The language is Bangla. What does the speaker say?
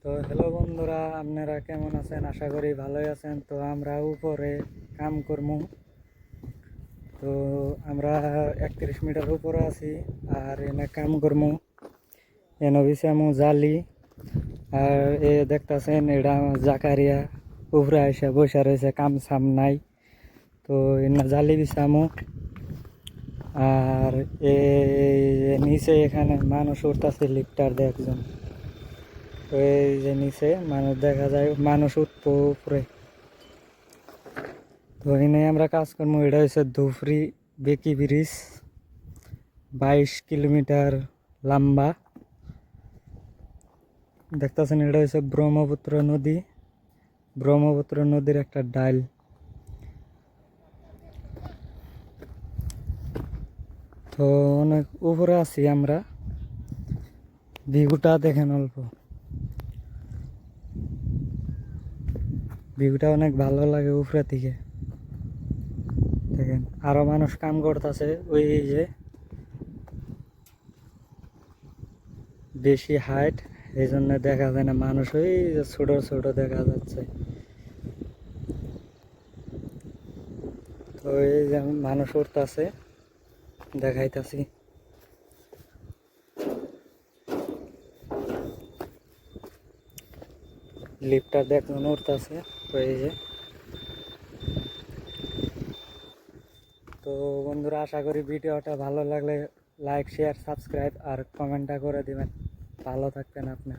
তো হ্যালো বন্ধুরা, আপনারা কেমন আছেন? আশা করি ভালোই আছেন। তো আমরা উপরে কাম করবো। তো আমরা 31 মিটার উপরে আছি আর এনে কাম করবো। এনে বিছামু জালি আর এ দেখতেছেন এটা জাকারিয়া উপরে এসে বসে রয়েছে, কাম সাম নাই। তো এনে জালি বিছামু আর নিচে এখানে মানুষ উঠতেছে, লিফটার দিয়ে একজন। তো এই যে নিচে মানুষ দেখা যায়, মানুষ উঠবো উপরে। তো এনে আমরা কাজ করবো। এটা হচ্ছে ধুফরি বেকি ব্রিজ, 22 কিলোমিটার লম্বা। দেখতেছেন এটা হচ্ছে ব্রহ্মপুত্র নদী, ব্রহ্মপুত্র নদীর একটা ডাইল। তো অনেক উপরে আছি আমরা, ভিউটা দেখেন অল্প। ভিউটা অনেক ভালো লাগে উপরে থেকে দেখেন। আরো মানুষ কাম করতেছে, ওই যে বেশি হাইট এই জন্য দেখা যায় না, মানুষ ওই যে ছোট ছোট দেখা যাচ্ছে। তো এই যে মানুষ উঠতেছে, দেখাইতাছি। লিফটটা দেখুন উঠতেছে। তো এই যে, তো বন্ধুরা আশা করি ভিডিওটা ভালো লাগলে লাইক শেয়ার সাবস্ক্রাইব আর কমেন্টটা করে দিবেন। ভালো থাকবেন আপনি।